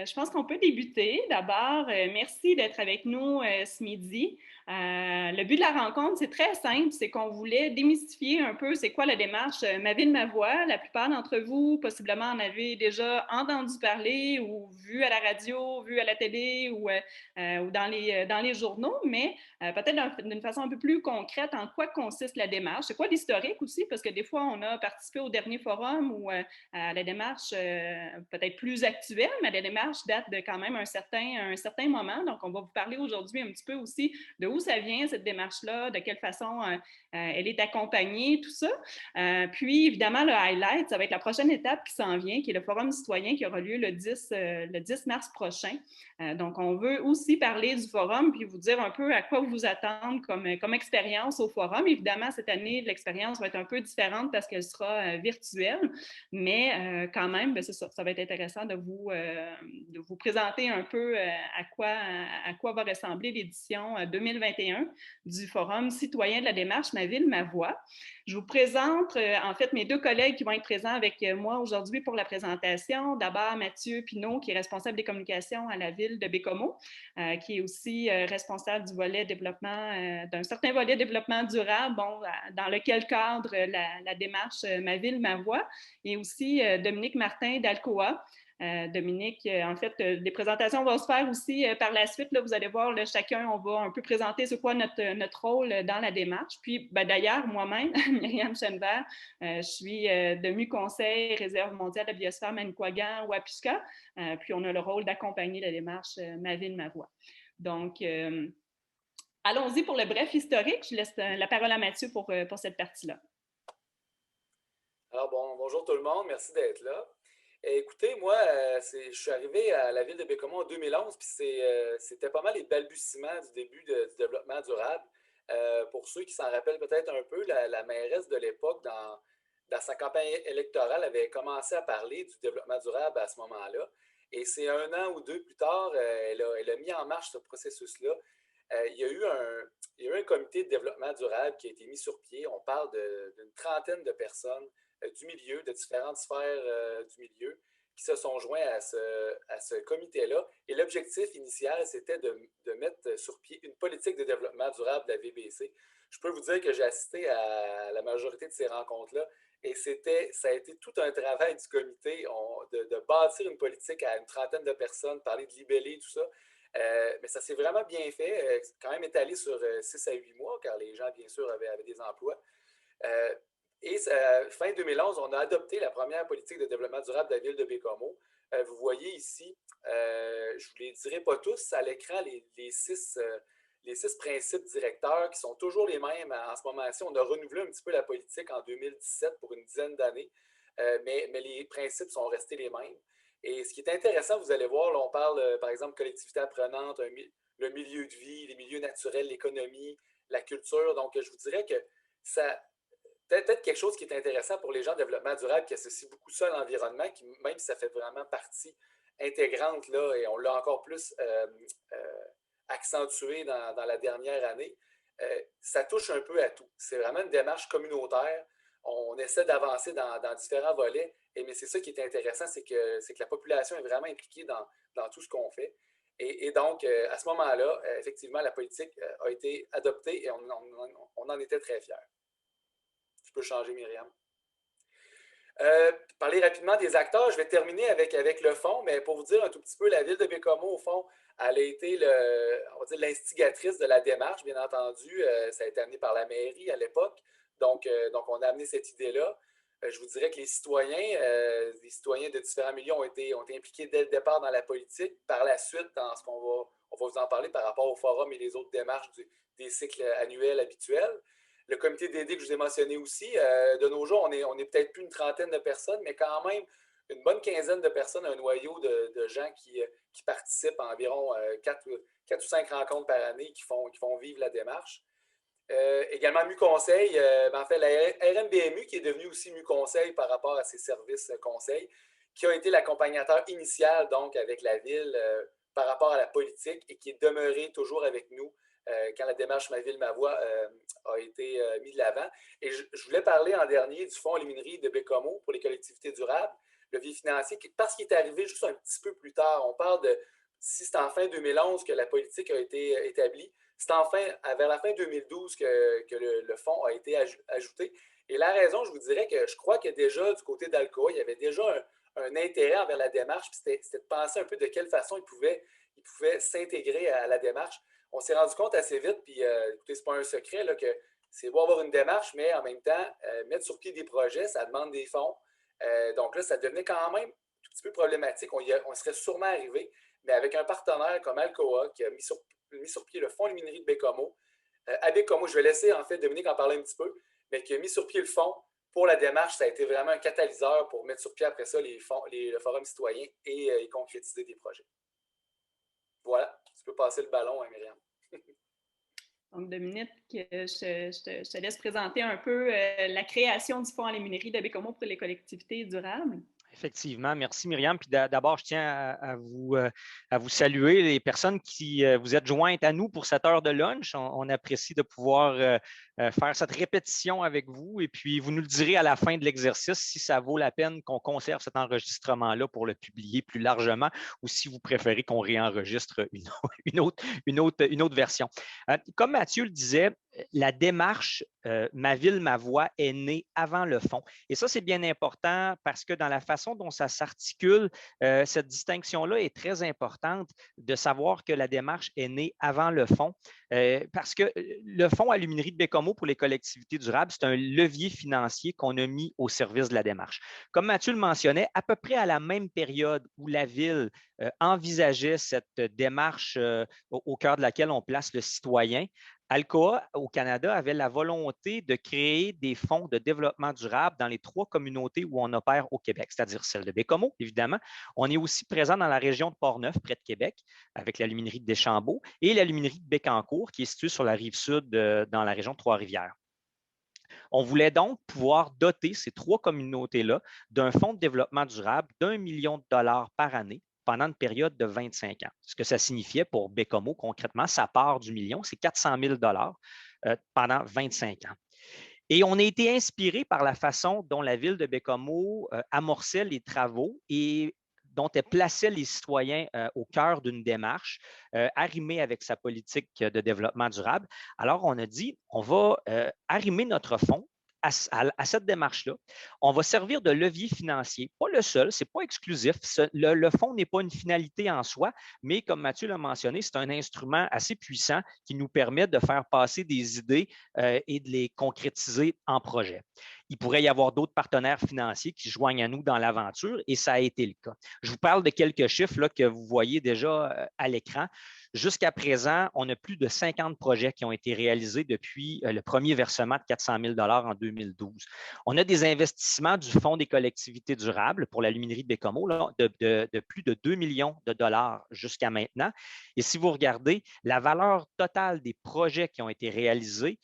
Je pense qu'on peut débuter. D'abord, merci d'être avec nous ce midi. Le but de la rencontre, c'est très simple, c'est qu'on voulait démystifier un peu c'est quoi la démarche Ma ville, ma voix. La plupart d'entre vous, possiblement, en avez déjà entendu parler ou vu à la radio, vu à la télé ou dans les journaux, mais peut-être d'une façon un peu plus concrète, en quoi consiste la démarche. C'est quoi l'historique aussi, parce que des fois, on a participé au dernier forum où la démarche peut-être plus actuelle, mais la démarche date de quand même un certain moment. Donc, on va vous parler aujourd'hui un petit peu aussi de où ça vient, cette démarche-là, de quelle façon elle est accompagnée, tout ça. Puis, évidemment, le highlight, ça va être la prochaine étape qui s'en vient, qui est le Forum citoyen qui aura lieu le 10 mars prochain. Donc, on veut aussi parler du forum, puis vous dire un peu à quoi vous attendre comme expérience au forum. Évidemment, cette année, l'expérience va être un peu différente parce qu'elle sera virtuelle, mais quand même, ben, c'est ça, ça va être intéressant de vous présenter un peu à quoi va ressembler l'édition 2021 du Forum citoyen de la démarche Ma ville, ma voix. Je vous présente en fait mes deux collègues qui vont être présents avec moi aujourd'hui pour la présentation. D'abord, Mathieu Pinault, qui est responsable des communications à la ville de Bécomo, qui est aussi responsable du volet développement, d'un certain volet développement durable, bon, dans lequel cadre la démarche Ma ville, ma voix, et aussi Dominique Martin d'Alcoa. Dominique, en fait, les présentations vont se faire aussi par la suite. Là, vous allez voir, là, chacun, on va un peu présenter c'est quoi notre rôle dans la démarche. Puis, ben, d'ailleurs, moi-même, Myriam Chenvert, je suis de MU-Conseil, Réserve mondiale de la biosphère Manicouagan, Wapichka. Puis, on a le rôle d'accompagner la démarche Ma ville, ma voix. Donc, allons-y pour le bref historique. Je laisse la parole à Mathieu pour cette partie-là. Alors bon, bonjour tout le monde, merci d'être là. Écoutez, moi, je suis arrivé à la ville de Bécomo en 2011, puis c'était pas mal les balbutiements du début du développement durable. Pour ceux qui s'en rappellent peut-être un peu, la mairesse de l'époque, dans sa campagne électorale, avait commencé à parler du développement durable à ce moment-là. Et c'est un an ou deux plus tard, elle a mis en marche ce processus-là. Il y a eu un comité de développement durable qui a été mis sur pied. On parle d'une trentaine de personnes du milieu, de différentes sphères du milieu, qui se sont joints à ce comité-là. Et l'objectif initial, c'était de mettre sur pied une politique de développement durable de la VBC. Je peux vous dire que j'ai assisté à la majorité de ces rencontres-là. Et ça a été tout un travail du comité de bâtir une politique à une trentaine de personnes, parler de libellé, tout ça. Mais ça s'est vraiment bien fait, quand même étalé sur 6 à 8 mois, car les gens, bien sûr, avaient des emplois. Euh, et fin 2011, on a adopté la première politique de développement durable de la ville de Bécomo. Vous voyez ici, je ne vous les dirai pas tous à l'écran, les six principes directeurs qui sont toujours les mêmes en ce moment-ci. On a renouvelé un petit peu la politique en 2017 pour une dizaine d'années, mais les principes sont restés les mêmes. Et ce qui est intéressant, vous allez voir, là, on parle, par exemple, collectivité apprenante, le milieu de vie, les milieux naturels, l'économie, la culture. Donc, je vous dirais que ça, peut-être quelque chose qui est intéressant pour les gens de développement durable qui associent beaucoup ça à l'environnement, qui, même si ça fait vraiment partie intégrante, là, et on l'a encore plus accentué dans la dernière année, ça touche un peu à tout. C'est vraiment une démarche communautaire. On essaie d'avancer dans différents volets, mais c'est ça qui est intéressant, c'est que la population est vraiment impliquée dans tout ce qu'on fait. Et donc, à ce moment-là, effectivement, la politique a été adoptée et on en était très fiers. Tu peux changer, Myriam. Parler rapidement des acteurs, je vais terminer avec le fond, mais pour vous dire un tout petit peu, la ville de Bécomo, au fond, elle a été on va dire, l'instigatrice de la démarche, bien entendu. Ça a été amené par la mairie à l'époque. Donc, on a amené cette idée-là. Je vous dirais que les citoyens de différents milieux ont été impliqués dès le départ dans la politique. Par la suite, dans ce on va vous en parler par rapport au forum et les autres démarches des cycles annuels habituels. Le comité d'aide que je vous ai mentionné aussi, de nos jours, on est peut-être plus une trentaine de personnes, mais quand même une bonne quinzaine de personnes, un noyau de gens qui participent à environ 4 ou 5 rencontres par année qui font vivre la démarche. Également MU-Conseil, en fait, la RMBMU qui est devenue aussi MU-Conseil par rapport à ses services conseils, qui a été l'accompagnateur initial donc avec la ville par rapport à la politique et qui est demeuré toujours avec nous quand la démarche Ma ville, ma voix a été mise de l'avant. Et je voulais parler en dernier du Fonds Luminerie de Bécomo pour les collectivités durables. levier financier parce qu'il est arrivé juste un petit peu plus tard. On parle de, si c'est en fin 2011 que la politique a été établie, c'est enfin vers la fin 2012 que le fonds a été ajouté. Et la raison, je vous dirais que je crois que déjà du côté d'Alcoa, il y avait déjà un intérêt envers la démarche, puis c'était de penser un peu de quelle façon il pouvait s'intégrer à la démarche. On s'est rendu compte assez vite, puis écoutez, c'est pas un secret, là, que c'est beau avoir une démarche, mais en même temps, mettre sur pied des projets, ça demande des fonds. Donc là, ça devenait quand même un tout petit peu problématique. On serait sûrement arrivé, mais avec un partenaire comme Alcoa qui a mis sur pied le fonds Luminerie de Bécomo, à Bécomo, je vais laisser en fait Dominique en parler un petit peu, mais qui a mis sur pied le fonds pour la démarche, ça a été vraiment un catalyseur pour mettre sur pied après ça le forum citoyen et concrétiser des projets. Voilà, tu peux passer le ballon, hein, Myriam. Donc, Dominique, je te laisse présenter un peu la création du Fonds à l'immunerie de Bécomo pour les collectivités durables. Effectivement, merci Myriam. Puis d'abord, je tiens à vous saluer, les personnes qui vous êtes jointes à nous pour cette heure de lunch. On apprécie de pouvoir faire cette répétition avec vous. Et puis, vous nous le direz à la fin de l'exercice si ça vaut la peine qu'on conserve cet enregistrement-là pour le publier plus largement ou si vous préférez qu'on réenregistre une autre version. Comme Mathieu le disait, la démarche Ma ville, ma voix est née avant le fonds. Et ça, c'est bien important parce que dans la façon dont ça s'articule, cette distinction-là est très importante de savoir que la démarche est née avant le fonds parce que le fonds Aluminerie de Bécomo pour les collectivités durables, c'est un levier financier qu'on a mis au service de la démarche. Comme Mathieu le mentionnait, à peu près à la même période où la ville envisageait cette démarche au cœur de laquelle on place le citoyen, Alcoa, au Canada, avait la volonté de créer des fonds de développement durable dans les 3 communautés où on opère au Québec, c'est-à-dire celle de Bécomo, évidemment. On est aussi présent dans la région de Portneuf, près de Québec, avec l'aluminerie de Deschambault et l'aluminerie de Bécancour, qui est située sur la rive sud, dans la région de Trois-Rivières. On voulait donc pouvoir doter ces 3 communautés-là d'un fonds de développement durable d'1 million de dollars par année pendant une période de 25 ans. Ce que ça signifiait pour Bécomo, concrètement, sa part du million, c'est 400 000 pendant 25 ans. Et on a été inspiré par la façon dont la ville de Bécomo amorçait les travaux et dont elle plaçait les citoyens au cœur d'une démarche arrimée avec sa politique de développement durable. Alors, on a dit, on va arrimer notre fonds à cette démarche-là. On va servir de levier financier, pas le seul, ce n'est pas exclusif. Le fonds n'est pas une finalité en soi, mais comme Mathieu l'a mentionné, c'est un instrument assez puissant qui nous permet de faire passer des idées et de les concrétiser en projet. Il pourrait y avoir d'autres partenaires financiers qui se joignent à nous dans l'aventure et ça a été le cas. Je vous parle de quelques chiffres là, que vous voyez déjà à l'écran. Jusqu'à présent, on a plus de 50 projets qui ont été réalisés depuis le premier versement de 400 000 en 2012. On a des investissements du Fonds des collectivités durables pour l'aluminerie de Bécomo là, de plus de 2 millions de dollars jusqu'à maintenant. Et si vous regardez, la valeur totale des projets qui ont été réalisés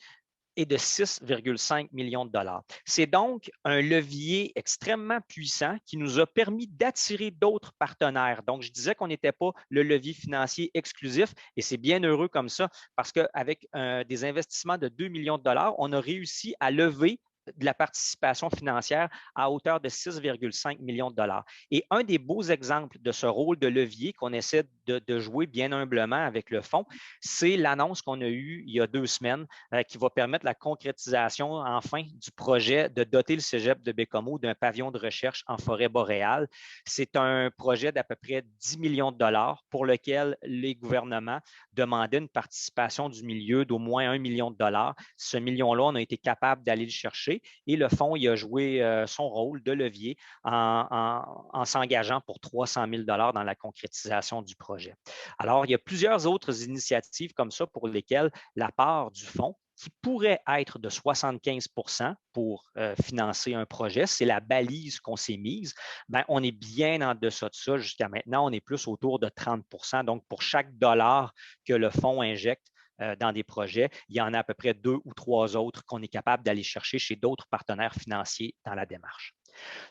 est de 6,5 millions de dollars. C'est donc un levier extrêmement puissant qui nous a permis d'attirer d'autres partenaires. Donc, je disais qu'on n'était pas le levier financier exclusif et c'est bien heureux comme ça parce qu'avec des investissements de 2 millions de dollars, on a réussi à lever de la participation financière à hauteur de 6,5 millions de dollars. Et un des beaux exemples de ce rôle de levier qu'on essaie de jouer bien humblement avec le fonds, c'est l'annonce qu'on a eue il y a 2 semaines qui va permettre la concrétisation enfin du projet de doter le cégep de Bécomo d'un pavillon de recherche en forêt boréale. C'est un projet d'à peu près 10 millions de dollars pour lequel les gouvernements demandaient une participation du milieu d'au moins 1 million de dollars. Ce million-là, on a été capable d'aller le chercher et le fonds il a joué son rôle de levier en s'engageant pour 300 000 dollars dans la concrétisation du projet. Alors, il y a plusieurs autres initiatives comme ça pour lesquelles la part du fonds qui pourrait être de 75 pour financer un projet, c'est la balise qu'on s'est mise. Bien, on est bien en deçà de ça. Jusqu'à maintenant, on est plus autour de 30 Donc, pour chaque dollar que le fonds injecte dans des projets, il y en a à peu près 2 ou 3 autres qu'on est capable d'aller chercher chez d'autres partenaires financiers dans la démarche.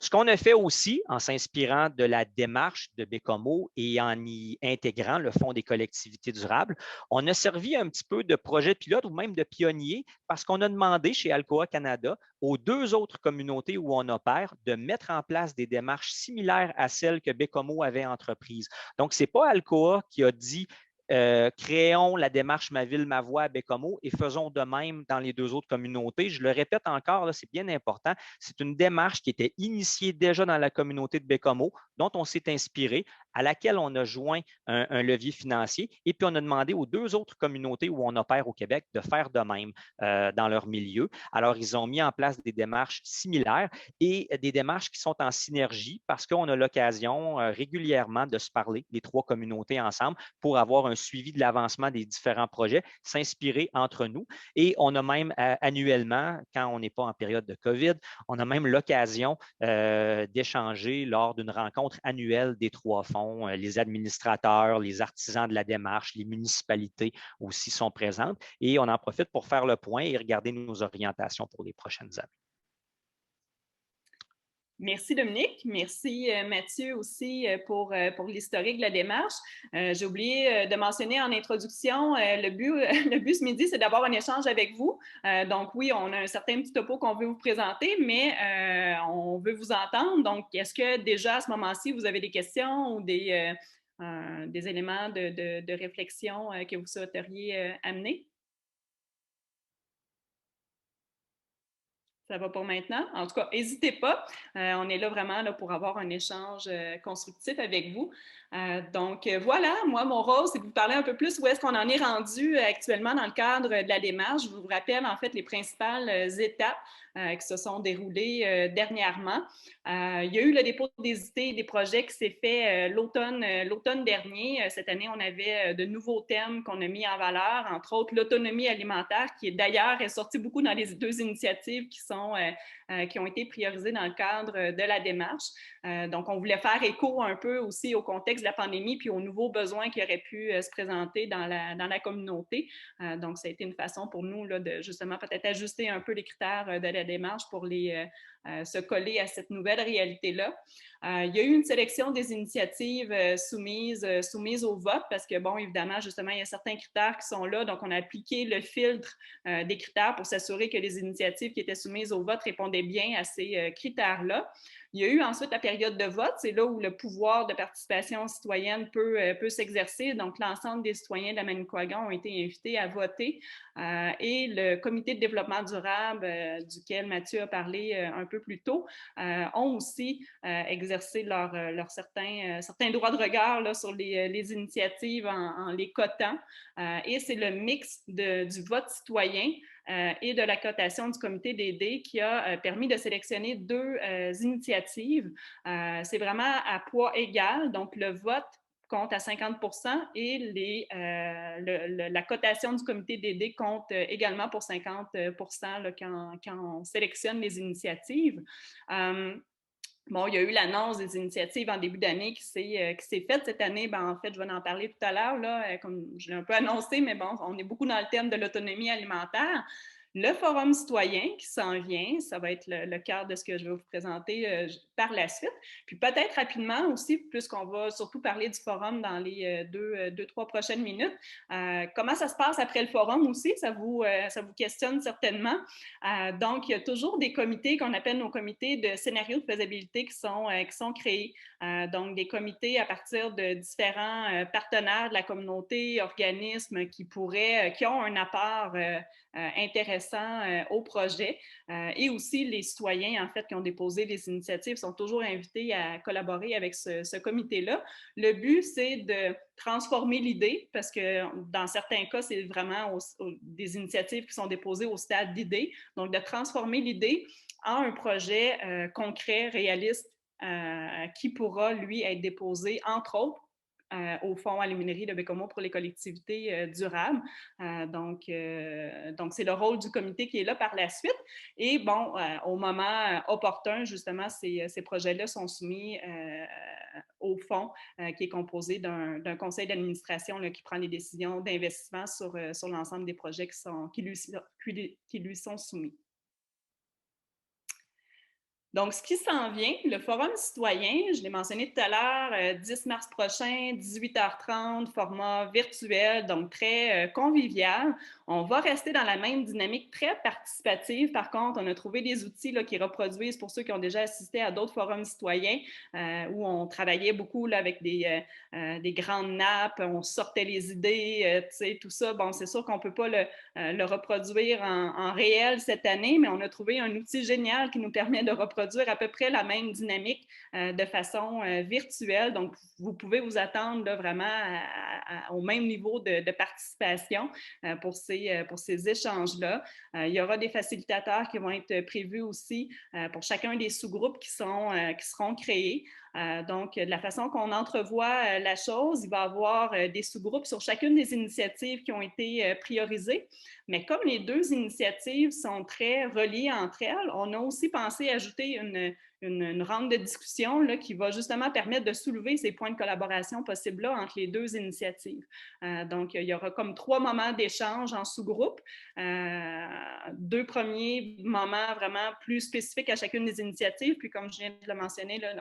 Ce qu'on a fait aussi, en s'inspirant de la démarche de Bécomo et en y intégrant le Fonds des collectivités durables, on a servi un petit peu de projet pilote ou même de pionnier parce qu'on a demandé chez Alcoa Canada aux 2 autres communautés où on opère de mettre en place des démarches similaires à celles que Bécomo avait entreprises. Donc, ce n'est pas Alcoa qui a dit créons la démarche Ma ville, ma voix à Bécomo et faisons de même dans les 2 autres communautés. Je le répète encore, c'est bien important. C'est une démarche qui était initiée déjà dans la communauté de Bécomo, dont on s'est inspiré, à laquelle on a joint un levier financier et puis on a demandé aux 2 autres communautés où on opère au Québec de faire de même dans leur milieu. Alors, ils ont mis en place des démarches similaires et des démarches qui sont en synergie parce qu'on a l'occasion régulièrement de se parler, les 3 communautés ensemble, pour avoir un suivi de l'avancement des différents projets, s'inspirer entre nous. Et on a même annuellement, quand on n'est pas en période de COVID, on a même l'occasion d'échanger lors d'une rencontre annuelle des 3 fonds. Les administrateurs, les artisans de la démarche, les municipalités aussi sont présentes. Et on en profite pour faire le point et regarder nos orientations pour les prochaines années. Merci Dominique. Merci Mathieu aussi pour l'historique de la démarche. J'ai oublié de mentionner en introduction, le but ce midi, c'est d'avoir un échange avec vous. Donc oui, on a un certain petit topo qu'on veut vous présenter, mais on veut vous entendre. Donc, est-ce que déjà à ce moment-ci, vous avez des questions ou des éléments de réflexion que vous souhaiteriez amener? Ça va pour maintenant. En tout cas, n'hésitez pas. On est là vraiment là, pour avoir un échange constructif avec vous. Donc, voilà, moi, mon rôle, c'est de vous parler un peu plus où est-ce qu'on en est rendu actuellement dans le cadre de la démarche. Je vous rappelle, en fait, les principales étapes qui se sont déroulées dernièrement. Il y a eu le dépôt des idées et des projets qui s'est fait l'automne dernier. Cette année, on avait de nouveaux thèmes qu'on a mis en valeur, entre autres l'autonomie alimentaire, qui d'ailleurs est sortie beaucoup dans les 2 initiatives qui ont été priorisées dans le cadre de la démarche. Donc, on voulait faire écho un peu aussi au contexte de la pandémie puis aux nouveaux besoins qui auraient pu se présenter dans la communauté. Donc, ça a été une façon pour nous là, de justement peut-être ajuster un peu les critères de la démarche pour se coller à cette nouvelle réalité-là. Il y a eu une sélection des initiatives soumises au vote parce que, bon, évidemment, justement, il y a certains critères qui sont là. Donc, on a appliqué le filtre des critères pour s'assurer que les initiatives qui étaient soumises au vote répondaient bien à ces critères-là. Il y a eu ensuite la période de vote. C'est là où le pouvoir de participation citoyenne peut s'exercer. Donc, l'ensemble des citoyens de la Manicouagan ont été invités à voter. Et le comité de développement durable, duquel Mathieu a parlé un peu plus tôt, ont aussi exercé leur certains droits de regard là, sur les initiatives en les cotant. Et c'est le mix du vote citoyen et de la cotation du comité d'aider qui a permis de sélectionner 2 initiatives. C'est vraiment à poids égal, donc le vote compte à 50 et la cotation du comité d'aider compte également pour 50 là, quand on sélectionne les initiatives. Bon, il y a eu l'annonce des initiatives en début d'année qui s'est faite cette année. Ben, en fait, je vais en parler tout à l'heure, là, comme je l'ai un peu annoncé, mais bon, on est beaucoup dans le thème de l'autonomie alimentaire. Le Forum citoyen qui s'en vient, ça va être le cœur de ce que je vais vous présenter par la suite. Puis peut-être rapidement aussi, puisqu'on va surtout parler du forum dans les 2-3 prochaines minutes, comment ça se passe après le forum aussi, ça vous questionne certainement. Donc, il y a toujours des comités qu'on appelle nos comités de scénario de faisabilité qui sont créés. Donc, des comités à partir de différents partenaires de la communauté, organismes qui ont un apport intéressant au projet. Et aussi, les citoyens, en fait, qui ont déposé des initiatives sont toujours invités à collaborer avec ce comité-là. Le but, c'est de transformer l'idée, parce que dans certains cas, c'est vraiment des initiatives qui sont déposées au stade d'idée. Donc, de transformer l'idée en un projet concret, réaliste, qui pourra, lui, être déposé, entre autres, au Fonds à l'iminerie de Bécomo pour les collectivités durables. Donc, c'est le rôle du comité qui est là par la suite. Et bon, au moment opportun, justement, ces projets-là sont soumis au fonds qui est composé d'un conseil d'administration qui prend les décisions d'investissement sur l'ensemble des projets qui lui sont soumis. Donc, ce qui s'en vient, le Forum citoyen, je l'ai mentionné tout à l'heure, 10 mars prochain, 18h30, format virtuel, donc très convivial. On va rester dans la même dynamique très participative. Par contre, on a trouvé des outils là, qui reproduisent, pour ceux qui ont déjà assisté à d'autres forums citoyens, où on travaillait beaucoup là, avec des grandes nappes, on sortait les idées, tout ça. Bon, c'est sûr qu'on ne peut pas le reproduire en réel cette année, mais on a trouvé un outil génial qui nous permet de reproduire à peu près la même dynamique de façon virtuelle. Donc, vous pouvez vous attendre là, vraiment au même niveau de participation pour ces échanges-là. Il y aura des facilitateurs qui vont être prévus aussi pour chacun des sous-groupes qui seront créés. Donc, de la façon qu'on entrevoit la chose, il va y avoir des sous-groupes sur chacune des initiatives qui ont été priorisées. Mais comme les deux initiatives sont très reliées entre elles, on a aussi pensé ajouter une ronde de discussion là, qui va justement permettre de soulever ces points de collaboration possibles-là entre les deux initiatives. Donc, il y aura comme 3 moments d'échange en sous-groupe. 2 premiers moments vraiment plus spécifiques à chacune des initiatives, puis comme je viens de le mentionner, là,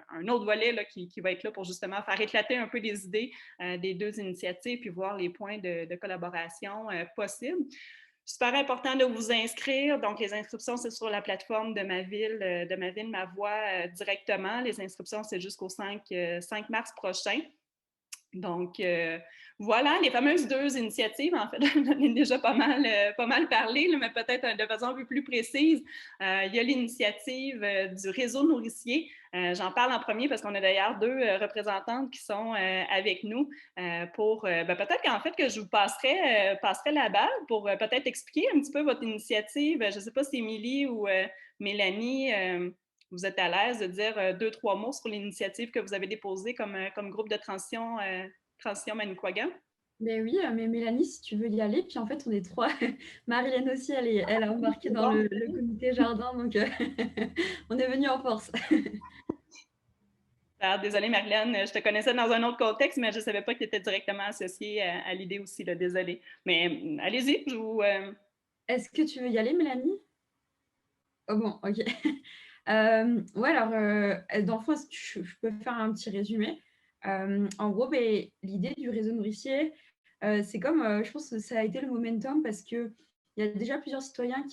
un autre volet là, qui va être là pour justement faire éclater un peu les idées des deux initiatives, puis voir les points de collaboration possibles. Super important de vous inscrire. Donc, les inscriptions, c'est sur la plateforme de ma ville, ma voix directement. Les inscriptions, c'est jusqu'au 5 mars prochain. Donc, voilà, les fameuses 2 initiatives, en fait, j'en ai déjà pas mal parlé, là, mais peut-être de façon un peu plus précise. Il y a l'initiative du réseau nourricier. J'en parle en premier parce qu'on a d'ailleurs 2 représentantes qui sont avec nous pour peut-être qu'en fait que je vous passerai la balle pour peut-être expliquer un petit peu votre initiative. Je ne sais pas si Émilie ou Mélanie, vous êtes à l'aise de dire 2-3 mots sur l'initiative que vous avez déposée comme groupe de transition Manicouagan? Mais oui, mais Mélanie, si tu veux y aller, puis en fait, on est 3. Marilène aussi, elle a embarqué dans le comité jardin, donc on est venu en force. Désolée, Marilène, je te connaissais dans un autre contexte, mais je ne savais pas que tu étais directement associée à l'idée aussi, là, désolée. Mais allez-y, je vous... Est-ce que tu veux y aller, Mélanie? Oh bon, ok. Ouais, alors, dans le fond, je peux faire un petit résumé. En gros, l'idée du réseau nourricier, c'est comme, je pense que ça a été le momentum parce qu'il y a déjà plusieurs citoyens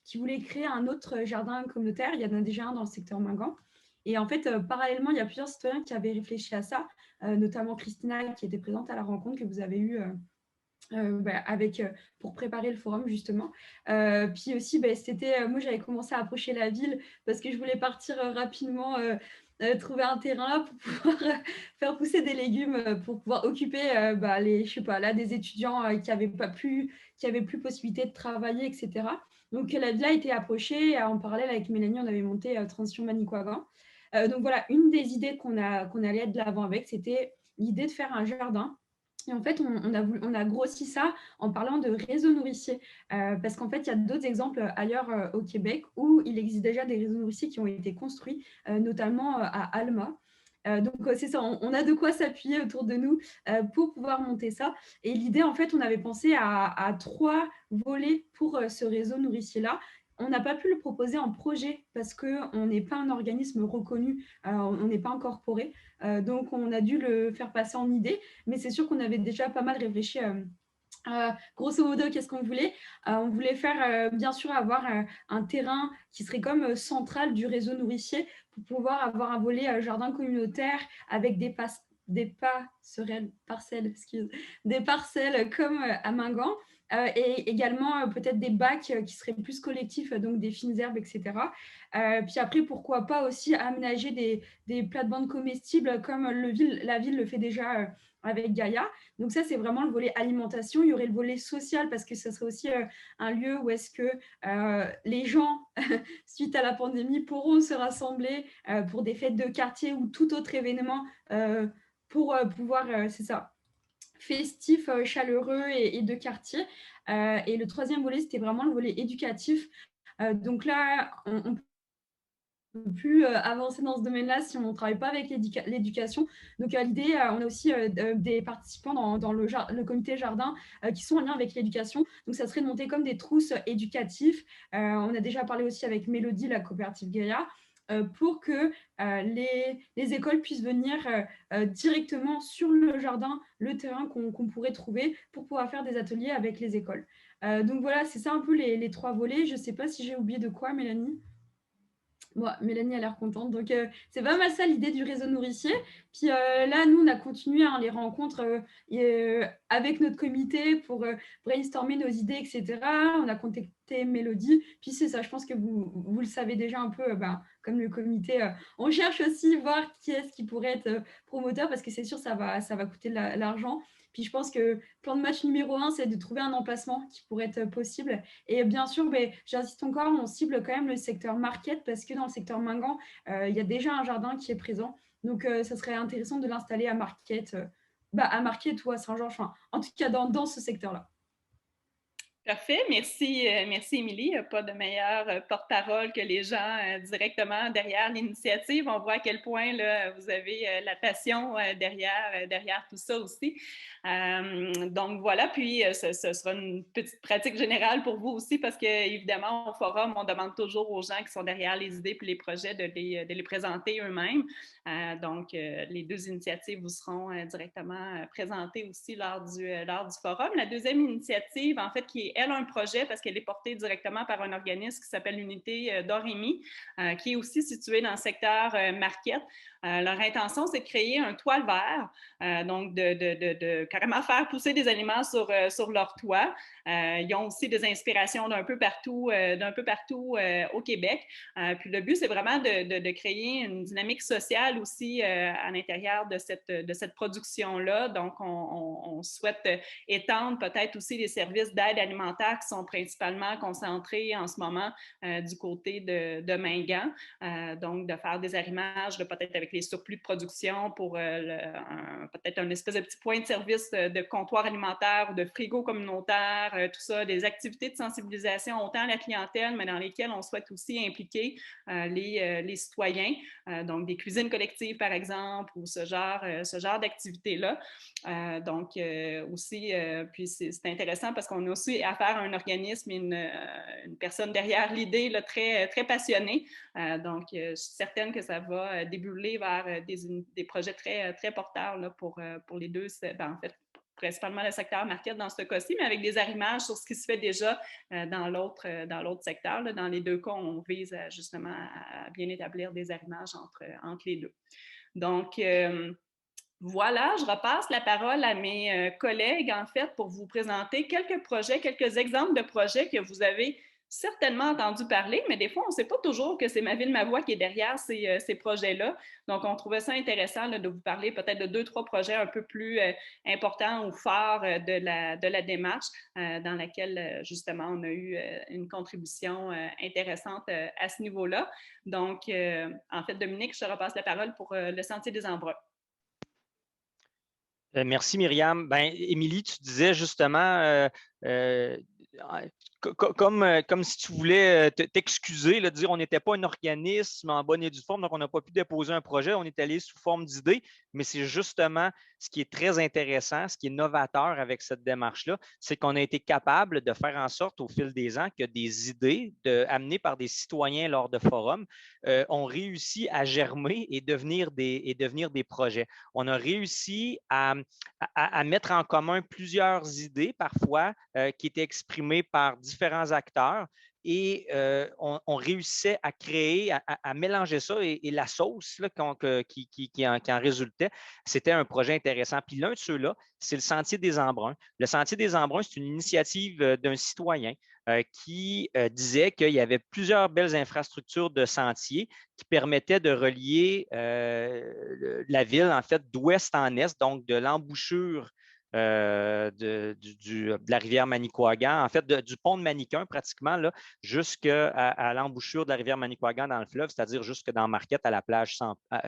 qui voulaient créer un autre jardin communautaire. Il y en a déjà un dans le secteur Mingan. Et en fait, parallèlement, il y a plusieurs citoyens qui avaient réfléchi à ça, notamment Christina qui était présente à la rencontre que vous avez eue pour préparer le forum justement. Puis aussi, moi j'avais commencé à approcher la ville parce que je voulais partir rapidement trouver un terrain pour pouvoir faire pousser des légumes pour pouvoir occuper des étudiants qui avaient plus possibilité de travailler, etc. Donc la ville a été approchée. En parallèle avec Mélanie, on avait monté Transition Manicouagan. Donc voilà, une des idées qu'on allait de l'avant avec, c'était l'idée de faire un jardin. Et en fait, on a grossi ça en parlant de réseau nourricier, parce qu'en fait, il y a d'autres exemples ailleurs au Québec où il existe déjà des réseaux nourriciers qui ont été construits, notamment à Alma. Donc, c'est ça, on a de quoi s'appuyer autour de nous pour pouvoir monter ça. Et l'idée, en fait, on avait pensé à 3 volets pour ce réseau nourricier-là. On n'a pas pu le proposer en projet parce qu'on n'est pas un organisme reconnu, on n'est pas incorporé. Donc, on a dû le faire passer en idée, mais c'est sûr qu'on avait déjà pas mal réfléchi. Grosso modo, qu'est-ce qu'on voulait? On voulait faire, bien sûr, avoir un terrain qui serait comme central du réseau nourricier pour pouvoir avoir un volet jardin communautaire avec des parcelles comme à Mingan. Et également peut-être des bacs qui seraient plus collectifs, donc des fines herbes, etc. Puis après, pourquoi pas aussi aménager des plates-bandes comestibles comme la ville le fait déjà avec Gaïa. Donc ça, c'est vraiment le volet alimentation. Il y aurait le volet social parce que ce serait aussi un lieu où est-ce que les gens, suite à la pandémie, pourront se rassembler pour des fêtes de quartier ou tout autre événement pour pouvoir, c'est ça, festif, chaleureux et de quartier. Et le 3e volet, c'était vraiment le volet éducatif. Donc là, on plus avancer dans ce domaine-là si on ne travaille pas avec l'éducation. Donc, l'idée, on a aussi des participants dans le comité jardin qui sont en lien avec l'éducation. Donc, ça serait de monter comme des trousses éducatives. On a déjà parlé aussi avec Mélodie, la coopérative Gaïa, pour que les écoles puissent venir directement sur le jardin, le terrain qu'on pourrait trouver pour pouvoir faire des ateliers avec les écoles. Donc voilà, c'est ça un peu les 3 volets. Je ne sais pas si j'ai oublié de quoi, Mélanie. Bon, Mélanie a l'air contente. Donc, c'est pas mal ça l'idée du réseau nourricier. Puis là, nous, on a continué les rencontres avec notre comité pour brainstormer nos idées, etc. On a contacté Mélodie. Puis c'est ça, je pense que vous le savez déjà un peu, comme le comité. On cherche aussi voir qui est-ce qui pourrait être promoteur parce que c'est sûr, ça va coûter de l'argent. Puis je pense que plan de match numéro 1, c'est de trouver un emplacement qui pourrait être possible. Et bien sûr, j'insiste encore, on cible quand même le secteur market parce que dans le secteur Mingan, il y a déjà un jardin qui est présent. Donc, ça serait intéressant de l'installer à Market, ou à Saint-Georges, en tout cas dans ce secteur-là. Parfait, merci, merci Émilie. Il n'y a pas de meilleur porte-parole que les gens directement derrière l'initiative. On voit à quel point là, vous avez la passion derrière tout ça aussi. Donc voilà, puis ce sera une petite pratique générale pour vous aussi parce qu'évidemment, au forum, on demande toujours aux gens qui sont derrière les idées et les projets de les présenter eux-mêmes. Donc, les 2 initiatives vous seront directement présentées aussi lors du forum. La deuxième initiative, en fait, qui est, elle, un projet parce qu'elle est portée directement par un organisme qui s'appelle l'Unité d'Oremy, qui est aussi situé dans le secteur Marquette. Leur intention, c'est de créer un toit vert, donc de carrément faire pousser des aliments sur leur toit. Ils ont aussi des inspirations d'un peu partout au Québec. Puis le but, c'est vraiment de créer une dynamique sociale aussi à l'intérieur de cette production-là. Donc, on souhaite étendre peut-être aussi les services d'aide alimentaire qui sont principalement concentrés en ce moment du côté de Mingan. Donc, de faire des arrimages peut-être avec les surplus de production pour peut-être un espèce de petit point de service de comptoir alimentaire ou de frigo communautaire, tout ça, des activités de sensibilisation autant à la clientèle, mais dans lesquelles on souhaite aussi impliquer les citoyens, donc des cuisines collectives par exemple, ou ce genre d'activités-là. Donc aussi, puis c'est intéressant parce qu'on a aussi affaire à un organisme et une personne derrière l'idée là, très, très passionnée. Donc, je suis certaine que ça va débouler vers des projets très, très porteurs là, pour les 2, en fait, principalement le secteur market dans ce cas-ci, mais avec des arrimages sur ce qui se fait déjà dans l'autre secteur. Là. Dans les 2 cas, on vise justement à bien établir des arrimages entre les 2. Donc, voilà, je repasse la parole à mes collègues, en fait, pour vous présenter quelques projets, quelques exemples de projets que vous avez certainement entendu parler, mais des fois, on ne sait pas toujours que c'est Ma Ville, Ma Voix qui est derrière ces projets-là. Donc, on trouvait ça intéressant là, de vous parler peut-être de 2-3 projets un peu plus importants ou forts de la démarche dans laquelle, justement, on a eu une contribution intéressante à ce niveau-là. Donc, en fait, Dominique, je te repasse la parole pour le Sentier des Embruns. Merci, Myriam. Émilie, tu disais justement, comme si tu voulais t'excuser, dire on n'était pas un organisme en bonne et due forme, donc on n'a pas pu déposer un projet, on est allé sous forme d'idées, mais c'est justement ce qui est très intéressant, ce qui est novateur avec cette démarche-là, c'est qu'on a été capable de faire en sorte au fil des ans que des idées amenées par des citoyens lors de forums ont réussi à germer et devenir des projets. On a réussi à mettre en commun plusieurs idées parfois qui étaient exprimées par différents acteurs et on réussissait à créer, à mélanger ça et la sauce là, qui en résultait, c'était un projet intéressant. Puis l'un de ceux-là, c'est le Sentier des Embruns. Le Sentier des Embruns, c'est une initiative d'un citoyen qui disait qu'il y avait plusieurs belles infrastructures de sentiers qui permettaient de relier la ville, en fait, d'ouest en est, donc de l'embouchure de la rivière Manicouagan, en fait, du pont de Maniquin pratiquement, jusqu'à l'embouchure de la rivière Manicouagan dans le fleuve, c'est-à-dire jusque dans Marquette à la plage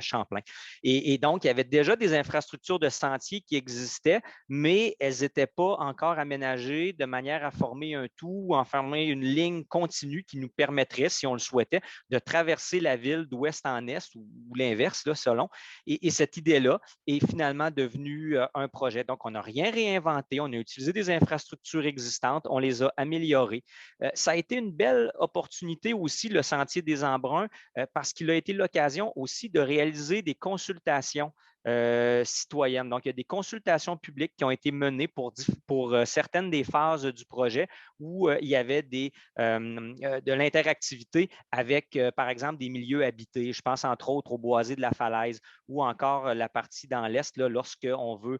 Champlain. Et donc, il y avait déjà des infrastructures de sentiers qui existaient, mais elles n'étaient pas encore aménagées de manière à former un tout ou en former une ligne continue qui nous permettrait, si on le souhaitait, de traverser la ville d'ouest en est ou l'inverse, selon. Et cette idée-là est finalement devenue un projet. Donc, on n'a rien réinventé, on a utilisé des infrastructures existantes, on les a améliorées. Ça a été une belle opportunité aussi, le Sentier des Embruns, parce qu'il a été l'occasion aussi de réaliser des consultations citoyennes. Donc, il y a des consultations publiques qui ont été menées pour certaines des phases du projet où il y avait de l'interactivité avec, par exemple, des milieux habités. Je pense entre autres au boisé de la Falaise ou encore la partie dans l'Est, lorsqu'on veut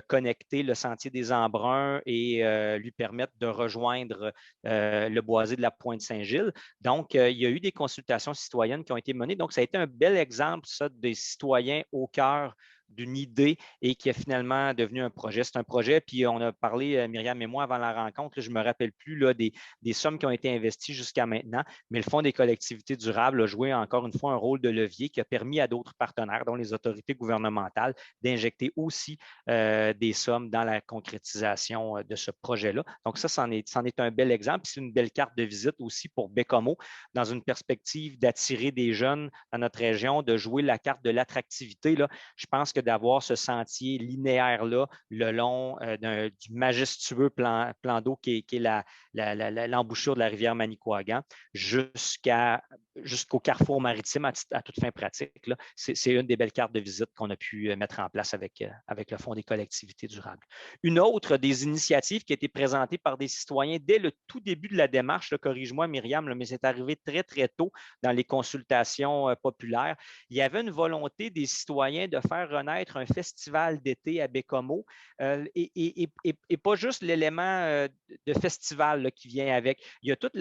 connecter le Sentier des Embruns et lui permettre de rejoindre le boisé de la Pointe-Saint-Gilles. Donc, il y a eu des consultations citoyennes qui ont été menées. Donc, ça a été un bel exemple, ça, des citoyens au cœur d'une idée et qui est finalement devenu un projet. C'est un projet, puis on a parlé, Myriam et moi, avant la rencontre, je ne me rappelle plus des sommes qui ont été investies jusqu'à maintenant, mais le Fonds des collectivités durables a joué encore une fois un rôle de levier qui a permis à d'autres partenaires, dont les autorités gouvernementales, d'injecter aussi des sommes dans la concrétisation de ce projet-là. Donc ça, c'en est un bel exemple. C'est une belle carte de visite aussi pour Baie-Comeau, dans une perspective d'attirer des jeunes dans notre région, de jouer la carte de l'attractivité. Je pense que d'avoir ce sentier linéaire-là le long du majestueux plan d'eau qui est l'embouchure de la rivière Manicouagan jusqu'au carrefour maritime à toute fin pratique, c'est une des belles cartes de visite qu'on a pu mettre en place avec le Fonds des collectivités durables. Une autre des initiatives qui a été présentée par des citoyens dès le tout début de la démarche, corrige-moi Myriam, mais c'est arrivé très, très tôt dans les consultations populaires. Il y avait une volonté des citoyens de faire renaître un festival d'été à Baie-Comeau et pas juste l'élément de festival qui vient avec. Il y a toute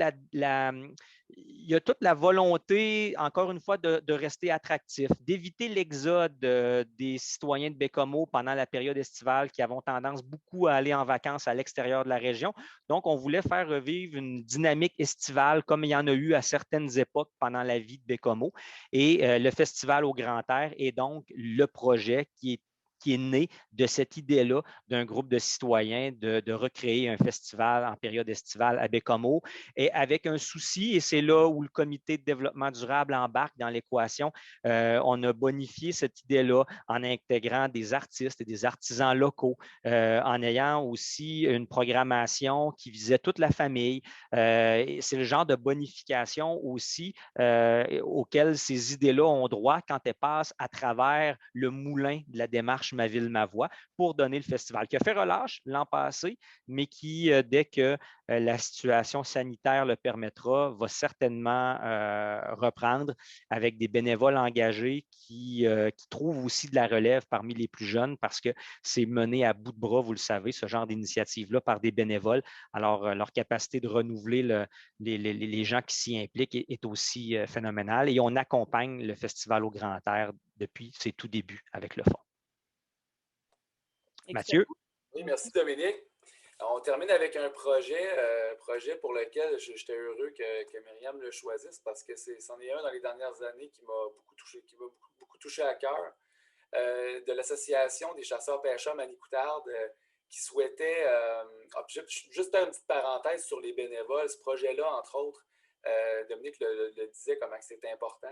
la volonté, encore une fois, de rester attractif, d'éviter l'exode des citoyens de Baie-Comeau pendant la période estivale qui avons tendance beaucoup à aller en vacances à l'extérieur de la région. Donc, on voulait faire revivre une dynamique estivale comme il y en a eu à certaines époques pendant la vie de Baie-Comeau. Et le Festival au Grand Air est donc le projet qui est né de cette idée-là d'un groupe de citoyens de recréer un festival en période estivale à Baie-Comeau et avec un souci, et c'est là où le comité de développement durable embarque dans l'équation, on a bonifié cette idée-là en intégrant des artistes et des artisans locaux, en ayant aussi une programmation qui visait toute la famille. C'est le genre de bonification aussi auquel ces idées-là ont droit quand elles passent à travers le moulin de la démarche Ma Ville, Ma Voix pour donner le festival, qui a fait relâche l'an passé, mais qui, dès que la situation sanitaire le permettra, va certainement reprendre avec des bénévoles engagés qui trouvent aussi de la relève parmi les plus jeunes parce que c'est mené à bout de bras, vous le savez, ce genre d'initiative-là par des bénévoles. Alors, leur capacité de renouveler les gens qui s'y impliquent est aussi phénoménale et on accompagne le Festival au Grand Air depuis ses tout débuts avec le fonds. Mathieu? Oui, merci Dominique. On termine avec un projet pour lequel j'étais heureux que Myriam le choisisse parce que c'en est un dans les dernières années qui m'a beaucoup touché à cœur, de l'Association des chasseurs-pêcheurs Manicoutarde qui souhaitait, juste faire une petite parenthèse sur les bénévoles, ce projet-là, entre autres, Dominique le disait, comment c'était important.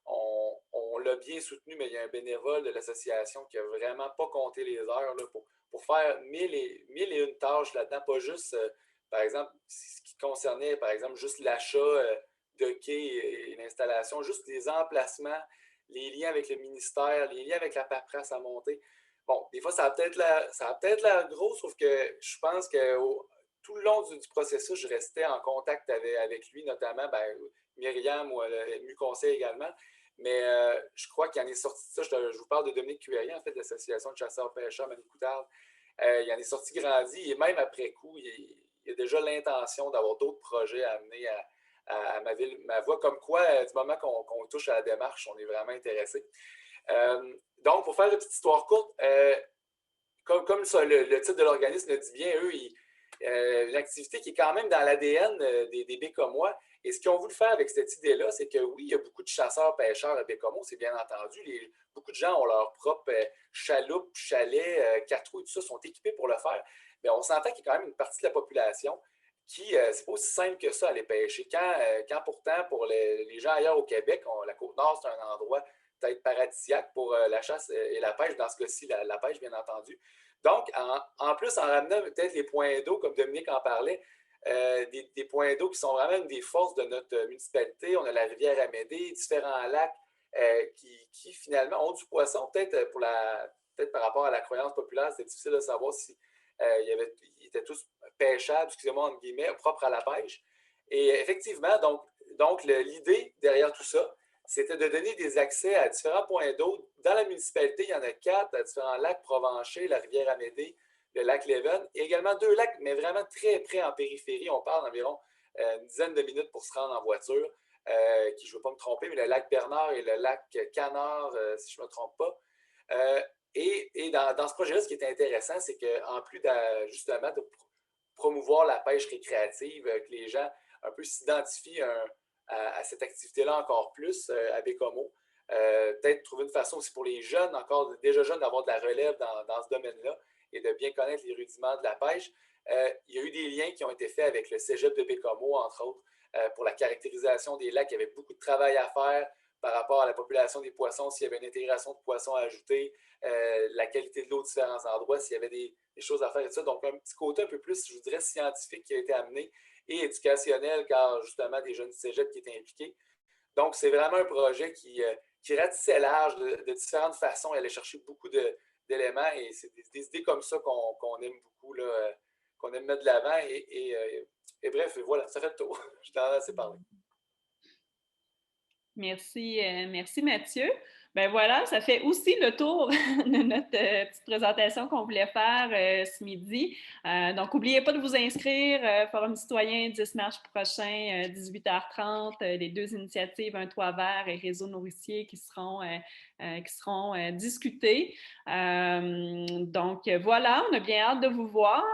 On l'a bien soutenu, mais il y a un bénévole de l'association qui n'a vraiment pas compté les heures là, pour faire mille et une tâches là-dedans, pas juste, par exemple, ce qui concernait, par exemple, juste l'achat de quais et l'installation, juste les emplacements, les liens avec le ministère, les liens avec la paperasse à monter. Bon, des fois, ça a peut-être l'air gros, sauf que je pense que tout le long du processus, je restais en contact avec lui, notamment Myriam ou le MU Conseil également. Mais je crois qu'il en est sorti ça. Je vous parle de Dominique Cuillerien, en fait, de l'Association de chasseurs-pêcheurs Manicoutarde. Il en est sorti grandi et même après coup, il y a déjà l'intention d'avoir d'autres projets à amener à Ma Ville, Ma Voix. Comme quoi, du moment qu'on touche à la démarche, on est vraiment intéressé. Donc, pour faire une petite histoire courte, comme le titre de l'organisme le dit bien, eux, une activité qui est quand même dans l'ADN des Bécomois. Et ce qu'ils ont voulu faire avec cette idée-là, c'est que oui, il y a beaucoup de chasseurs-pêcheurs à Bécomo, c'est bien entendu. Beaucoup de gens ont leur propre chaloupe, chalet, quatre-roues, tout ça, sont équipés pour le faire. Mais on s'entend qu'il y a quand même une partie de la population qui, c'est pas aussi simple que ça, aller pêcher. Quand pourtant, pour les gens ailleurs au Québec, la Côte-Nord, c'est un endroit peut-être paradisiaque pour la chasse et la pêche, dans ce cas-ci, la pêche, bien entendu. Donc, en plus, en ramenant peut-être les points d'eau, comme Dominique en parlait, des points d'eau qui sont vraiment une des forces de notre municipalité. On a la rivière Amédée, différents lacs qui finalement ont du poisson. Peut-être par rapport à la croyance populaire, c'est difficile de savoir si ils étaient tous pêchables, excusez-moi, entre guillemets, propres à la pêche. Et effectivement, donc l'idée derrière tout ça, c'était de donner des accès à différents points d'eau. Dans la municipalité, il y en a 4 à différents lacs provenchés, la rivière Amédée, le lac Leven, et également 2 lacs, mais vraiment très près en périphérie. On parle d'environ une dizaine de minutes pour se rendre en voiture, qui, je ne veux pas me tromper, mais le lac Bernard et le lac Canard, si je ne me trompe pas. Et dans ce projet-là, ce qui est intéressant, c'est qu'en plus justement de promouvoir la pêche récréative, que les gens un peu s'identifient à cette activité-là encore plus à Bécomo. Peut-être trouver une façon aussi pour les jeunes, encore déjà jeunes, d'avoir de la relève dans ce domaine-là et de bien connaître les rudiments de la pêche. Il y a eu des liens qui ont été faits avec le Cégep de Bécomo, entre autres, pour la caractérisation des lacs. Il y avait beaucoup de travail à faire par rapport à la population des poissons, s'il y avait une intégration de poissons à ajouter, la qualité de l'eau à différents endroits, s'il y avait des choses à faire et tout ça. Donc, un petit côté un peu plus, je vous dirais, scientifique qui a été amené et éducationnel, car justement, des jeunes du cégep qui étaient impliqués. Donc, c'est vraiment un projet qui ratissait large de différentes façons et allait chercher beaucoup d'éléments. Et c'est des idées comme ça qu'on aime beaucoup, là, qu'on aime mettre de l'avant. Et bref, voilà, ça fait le tour. Je t'en ai assez parlé. Merci, merci Mathieu. Ben voilà, ça fait aussi le tour de notre petite présentation qu'on voulait faire ce midi. Donc, n'oubliez pas de vous inscrire, Forum citoyen 10 mars prochain, 18h30, les 2 initiatives, Un toit vert et Réseau nourricier qui seront discutées. Donc, voilà, on a bien hâte de vous voir.